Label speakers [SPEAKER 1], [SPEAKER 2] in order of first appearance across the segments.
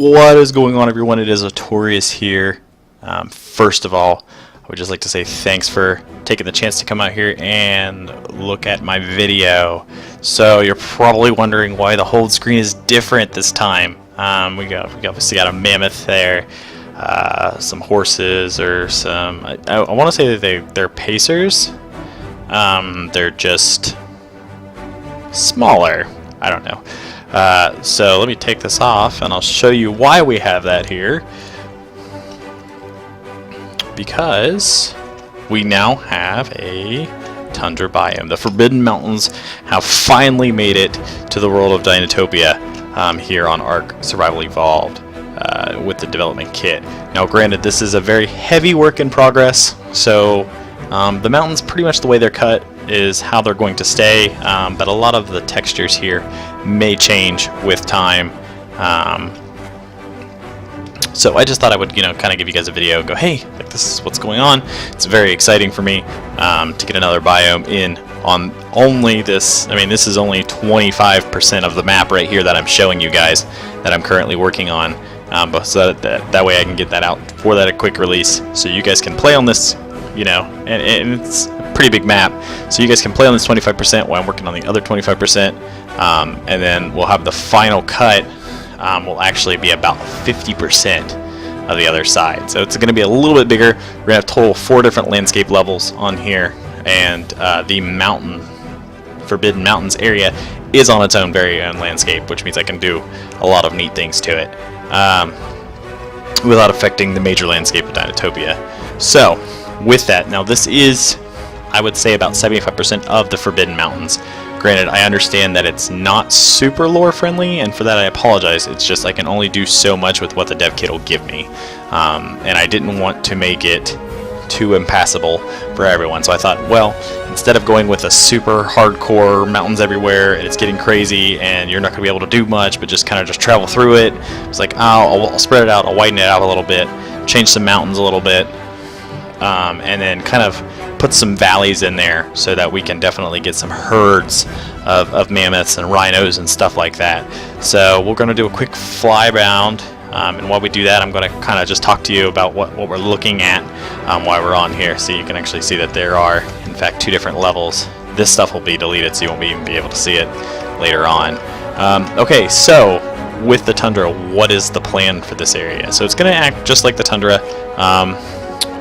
[SPEAKER 1] What is going on, everyone? It is Artorius here. First of all, I would just like to say thanks for taking the chance to come out here and look at my video. So you're probably wondering why the hold screen is different this time. We obviously got a mammoth there, some horses, or some. I want to say that they're pacers. They're just smaller. I don't know. So let me take this off and I'll show you why we have that here. Because we now have a Tundra Biome. The Forbidden Mountains have finally made it to the world of Dinotopia here on Ark Survival Evolved with the development kit. Now granted, this is a very heavy work in progress, so the mountains, pretty much the way they're cut is how they're going to stay, but a lot of the textures here may change with time. So I just thought I would, kind of give you guys a video and go, hey, like, this is what's going on. It's very exciting for me to get another biome in on only this. I mean, this is only 25% of the map right here that I'm showing you guys that I'm currently working on. But so that way I can get that out for that a quick release, so you guys can play on this. And it's a pretty big map, so you guys can play on this 25% while I'm working on the other 25%, and then we'll have the final cut will actually be about 50% of the other side. So it's going to be a little bit bigger. We're going to have total 4 different landscape levels on here, and the Forbidden Mountains area is on its own very own landscape, which means I can do a lot of neat things to it without affecting the major landscape of Dinotopia. So with that, now this is, I would say, about 75% of the Forbidden Mountains. Granted, I understand that it's not super lore friendly, and for that I apologize. It's just I can only do so much with what the dev kit will give me, and I didn't want to make it too impassable for everyone. So I thought, well, instead of going with a super hardcore mountains everywhere and it's getting crazy and you're not going to be able to do much, but just kind of just travel through it, it's like, I'll spread it out, I'll widen it out a little bit, change some mountains a little bit, and then kind of put some valleys in there so that we can definitely get some herds of mammoths and rhinos and stuff like that. So we're going to do a quick fly round, and while we do that, I'm going to kind of just talk to you about what we're looking at while we're on here, so you can actually see that there are, in fact, 2 different levels. This stuff will be deleted, so you won't even be able to see it later on. Okay, so with the Tundra, what is the plan for this area? So it's going to act just like the Tundra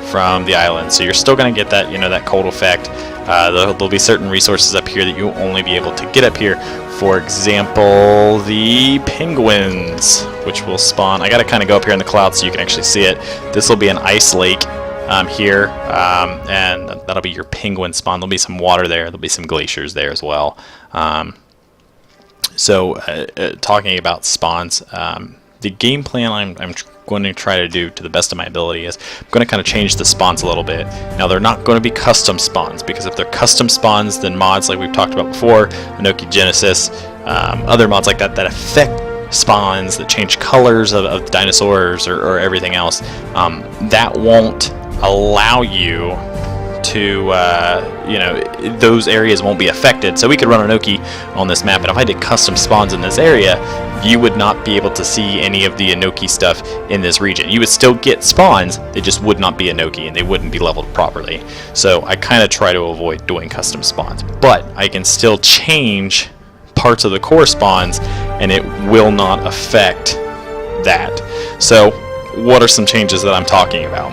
[SPEAKER 1] from the island, so you're still going to get that, that cold effect. There'll be certain resources up here that you'll only be able to get up here. For example, the penguins, which will spawn. I got to kind of go up here in the clouds so you can actually see it. This will be an ice lake here, and that'll be your penguin spawn. There'll be some water there. There'll be some glaciers there as well. So talking about spawns, the game plan I'm going to try to do to the best of my ability is I'm going to kind of change the spawns a little bit. Now, they're not going to be custom spawns, because if they're custom spawns, then mods like we've talked about before, Inoki Genesis, other mods like that affect spawns, that change colors of dinosaurs or everything else, that won't allow you to, those areas won't be affected. So we could run Inoki on this map, and if I did custom spawns in this area, you would not be able to see any of the Inoki stuff in this region. You would still get spawns, they just would not be Inoki, and they wouldn't be leveled properly. So I kind of try to avoid doing custom spawns, but I can still change parts of the core spawns, and it will not affect that. So what are some changes that I'm talking about?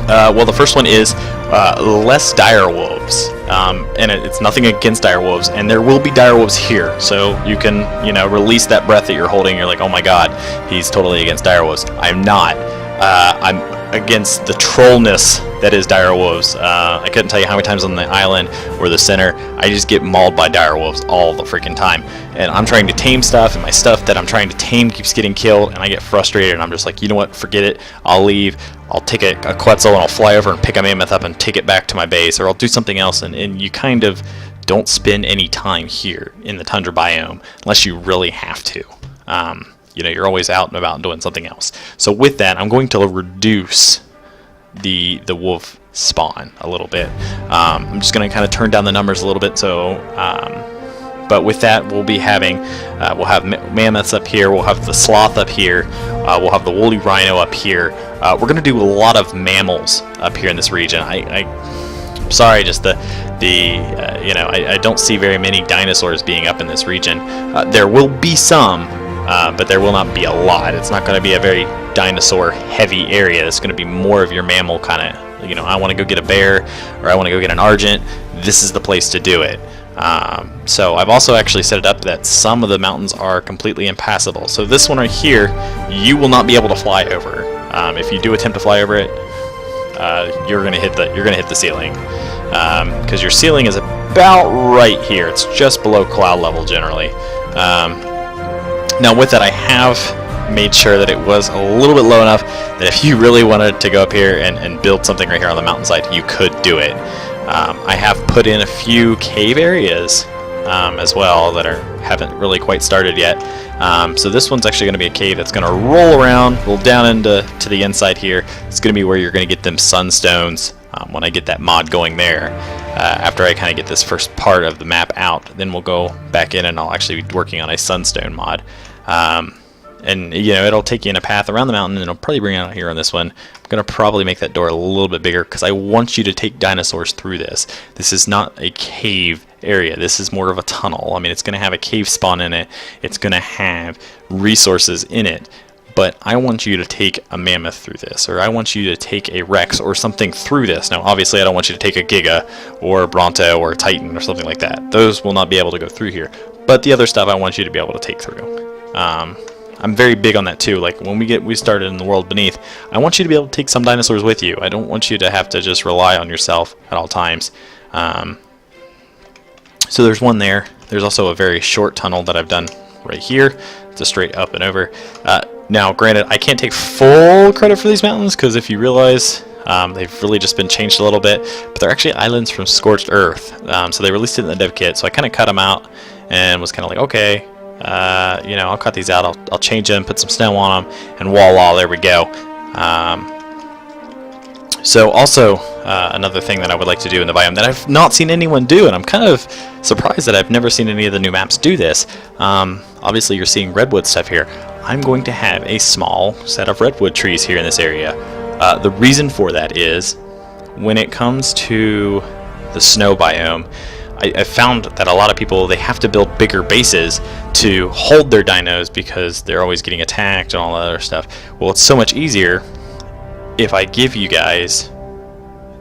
[SPEAKER 1] Well, the first one is less dire wolves, and it's nothing against dire wolves, and there will be dire wolves here, so you can, release that breath that you're holding. You're like, oh my god, he's totally against dire wolves. I'm not. I'm against the trollness that is dire wolves. I couldn't tell you how many times on the island or the center I just get mauled by dire wolves all the freaking time, and I'm trying to tame stuff, and my stuff that I'm trying to tame keeps getting killed, and I get frustrated, and I'm just like, you know what, forget it, I'll leave. I'll take a Quetzal and I'll fly over and pick a mammoth up and take it back to my base, or I'll do something else, and you kind of don't spend any time here in the Tundra Biome unless you really have to. You're always out and about doing something else. So with that, I'm going to reduce the wolf spawn a little bit. I'm just going to kind of turn down the numbers a little bit, so But with that, we'll be having, we'll have mammoths up here, we'll have the sloth up here, we'll have the woolly rhino up here. We're going to do a lot of mammals up here in this region. I'm sorry, just you know, I don't see very many dinosaurs being up in this region. There will be some, but there will not be a lot. It's not going to be a very dinosaur-heavy area. It's going to be more of your mammal kind of, you know, I want to go get a bear, or I want to go get an argent. This is the place to do it. So I've also actually set it up that some of the mountains are completely impassable. So this one right here, you will not be able to fly over. If you do attempt to fly over it, you're gonna hit the ceiling, because your ceiling is about right here. It's just below cloud level generally. Now with that, I have made sure that it was a little bit low enough that if you really wanted to go up here and build something right here on the mountainside, you could do it. I have put in a few cave areas as well that haven't really quite started yet. So this one's actually going to be a cave that's going to roll down into the inside here. It's going to be where you're going to get them sunstones when I get that mod going there. After I kind of get this first part of the map out, then we'll go back in and I'll actually be working on a sunstone mod. And you know, it'll take you in a path around the mountain, and it'll probably bring it out here on this one. I'm gonna probably make that door a little bit bigger because I want you to take dinosaurs through this. This is not a cave area. This is more of a tunnel. I mean, it's gonna have a cave spawn in it. It's gonna have resources in it. But I want you to take a mammoth through this, or I want you to take a Rex or something through this. Now, obviously, I don't want you to take a Giga or a Bronto or a Titan or something like that. Those will not be able to go through here. But the other stuff I want you to be able to take through. I'm very big on that too. Like when we started in the world beneath, I want you to be able to take some dinosaurs with you. I don't want you to have to just rely on yourself at all times. So there's one there. There's also a very short tunnel that I've done right here. It's a straight up and over. Now, granted, I can't take full credit for these mountains because if you realize they've really just been changed a little bit, but they're actually islands from Scorched Earth. So they released it in the dev kit. So I kind of cut them out and was kind of like, okay. You know, I'll cut these out, I'll change them, put some snow on them, and voila, there we go. So also, another thing that I would like to do in the biome that I've not seen anyone do, and I'm kind of surprised that I've never seen any of the new maps do this. Obviously, you're seeing redwood stuff here. I'm going to have a small set of redwood trees here in this area. The reason for that is, when it comes to the snow biome, I found that a lot of people, they have to build bigger bases to hold their dinos because they're always getting attacked and all that other stuff. Well, it's so much easier if I give you guys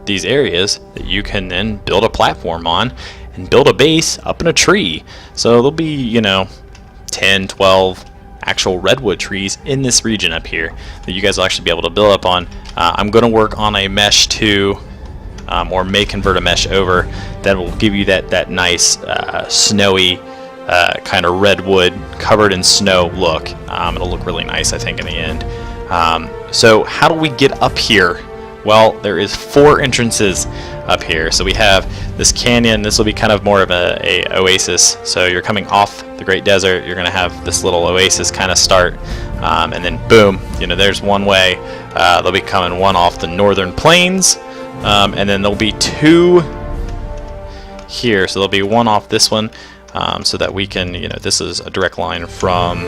[SPEAKER 1] these areas that you can then build a platform on and build a base up in a tree. So there'll be, you know, 10, 12 actual redwood trees in this region up here that you guys will actually be able to build up on. I'm going to work on a mesh too. Or may convert a mesh over that will give you that nice snowy kind of redwood covered in snow look. It'll look really nice, I think, in the end. So how do we get up here? Well, there is 4 entrances up here. So we have this canyon. This will be kind of more of a oasis. So you're coming off the Great Desert. You're going to have this little oasis kind of start, and then boom, you know, there's one way. They'll be coming one off the northern plains. And then there'll be 2 here, so there'll be one off this one, so that we can, you know, this is a direct line from,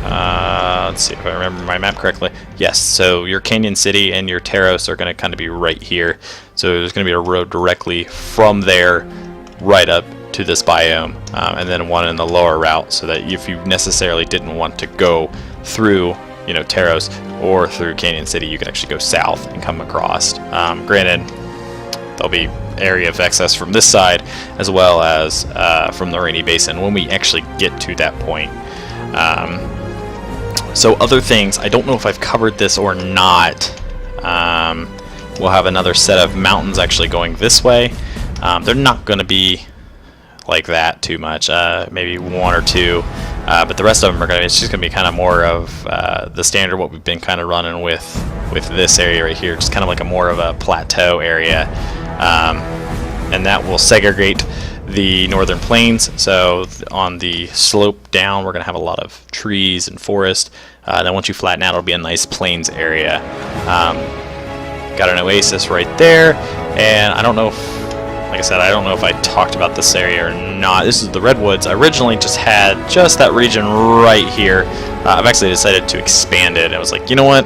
[SPEAKER 1] let's see if I remember my map correctly. Yes, so your Canyon City and your Taros are going to kind of be right here. So there's going to be a road directly from there right up to this biome, and then one in the lower route, so that if you necessarily didn't want to go through, you know, Taros or through Canyon City, you can actually go south and come across. Granted, there'll be area of access from this side as well as from the Rainy Basin when we actually get to that point. So other things, I don't know if I've covered this or not. We'll have another set of mountains actually going this way. They're not going to be like that too much, maybe 1 or 2, but the rest of them are going to, it's just going to be kind of more of the standard what we've been kind of running with this area right here, just kind of like a more of a plateau area, and that will segregate the northern plains. So on the slope down, we're going to have a lot of trees and forest. Then once you flatten out, it'll be a nice plains area. Got an oasis right there, and I don't know if Like I said, I don't know if I talked about this area or not. This is the Redwoods. I originally just had just that region right here. I've actually decided to expand it. I was like, you know what?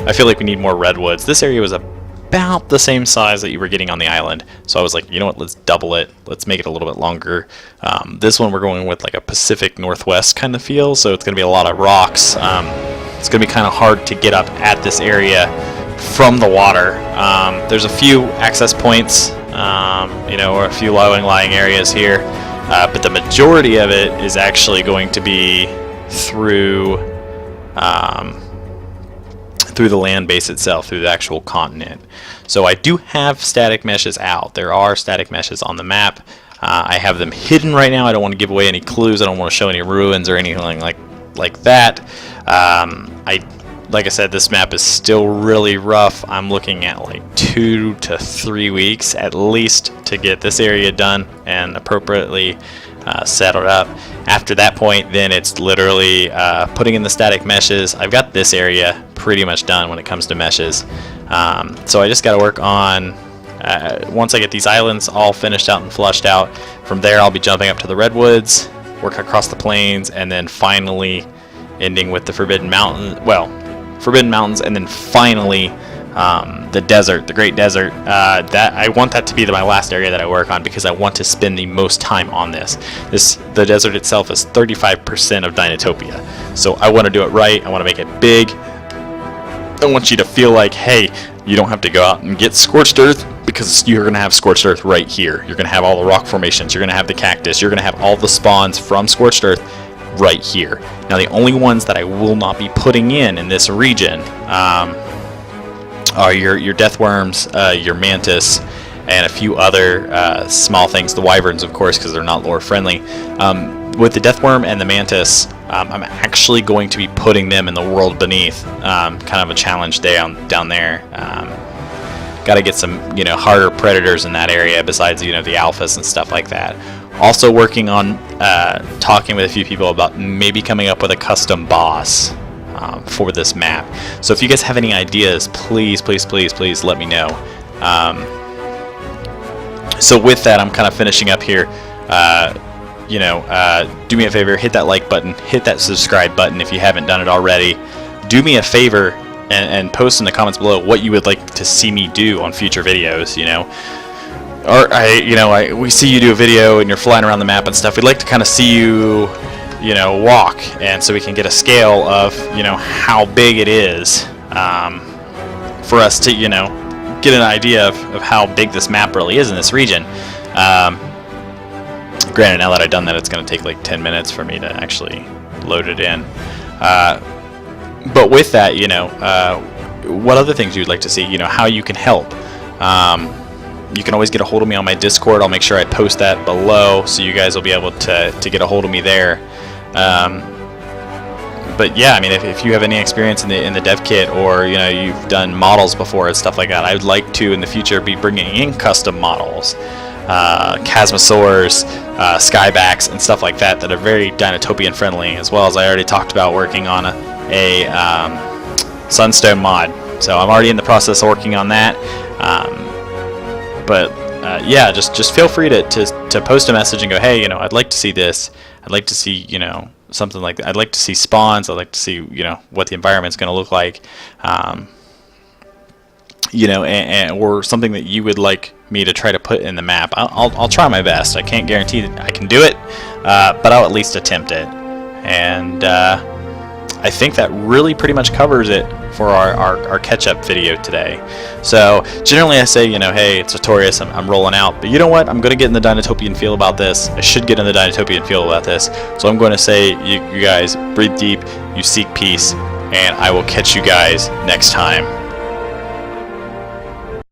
[SPEAKER 1] I feel like we need more redwoods. This area was about the same size that you were getting on the island. So I was like, you know what? Let's double it. Let's make it a little bit longer. This one we're going with like a Pacific Northwest kind of feel. So it's going to be a lot of rocks. It's going to be kind of hard to get up at this area from the water. There's a few access points, you know, or a few lying areas here, but the majority of it is actually going to be through the land base itself, through the actual continent. So I do have static meshes out. There are static meshes on the map. I have them hidden right now. I don't want to give away any clues. I don't want to show any ruins or anything like that. Like I said, this map is still really rough. I'm looking at like 2 to 3 weeks at least to get this area done and appropriately settled up. After that point, then it's literally putting in the static meshes. I've got this area pretty much done when it comes to meshes. So I just got to work on, once I get these islands all finished out and flushed out, from there I'll be jumping up to the Redwoods, work across the plains, and then finally ending with the Forbidden Mountains, and then finally the desert, the Great Desert. That I want that to be my last area that I work on, because I want to spend the most time on this. The desert itself is 35% of Dinotopia, so I want to do it right. I want to make it big. I want you to feel like, hey, you don't have to go out and get scorched earth, because you're going to have scorched earth right here. You're going to have all the rock formations. You're going to have the cactus. You're going to have all the spawns from scorched earth right here. Now, the only ones that I will not be putting in this region are your death worms, your mantis, and a few other small things. The wyverns, of course, because they're not lore friendly. With the death worm and the mantis, I'm actually going to be putting them in the world beneath. Kind of a challenge down there. Got to get some, harder predators in that area besides, the alphas and stuff like that. Also working on talking with a few people about maybe coming up with a custom boss for this map. So if you guys have any ideas, please let me know. So with that, I'm kind of finishing up here. Do me a favor, hit that like button, hit that subscribe button if you haven't done it already. Do me a favor and post in the comments below what you would like to see me do on future videos, Or we see you do a video and you're flying around the map and stuff. We'd like to kind of see you, walk, and so we can get a scale of, how big it is, for us to, get an idea of how big this map really is in this region. Granted, now that I've done that, it's going to take like 10 minutes for me to actually load it in. But with that, what other things you'd like to see, how you can help. You can always get a hold of me on my Discord. I'll make sure I post that below so you guys will be able to get a hold of me there. But yeah, I mean, if you have any experience in the dev kit, or you've done models before and stuff like that, I would like to in the future be bringing in custom models, Chasmosaurs, Skybacks, and stuff like that are very Dinotopian friendly, as well as I already talked about working on a Sunstone mod. So I'm already in the process of working on that. Yeah, just feel free to post a message and go, hey, I'd like to see this. I'd like to see, something like that. I'd like to see spawns. I'd like to see, what the environment's going to look like. Or something that you would like me to try to put in the map. I'll try my best. I can't guarantee that I can do it, but I'll at least attempt it. And I think that really pretty much covers it for our catch-up video today. So generally I say, hey, it's Artorias, I'm rolling out, but you know what? I'm going to get in the Dinotopian feel about this. I should get in the Dinotopian feel about this. So I'm going to say, you guys breathe deep, you seek peace, and I will catch you guys next time.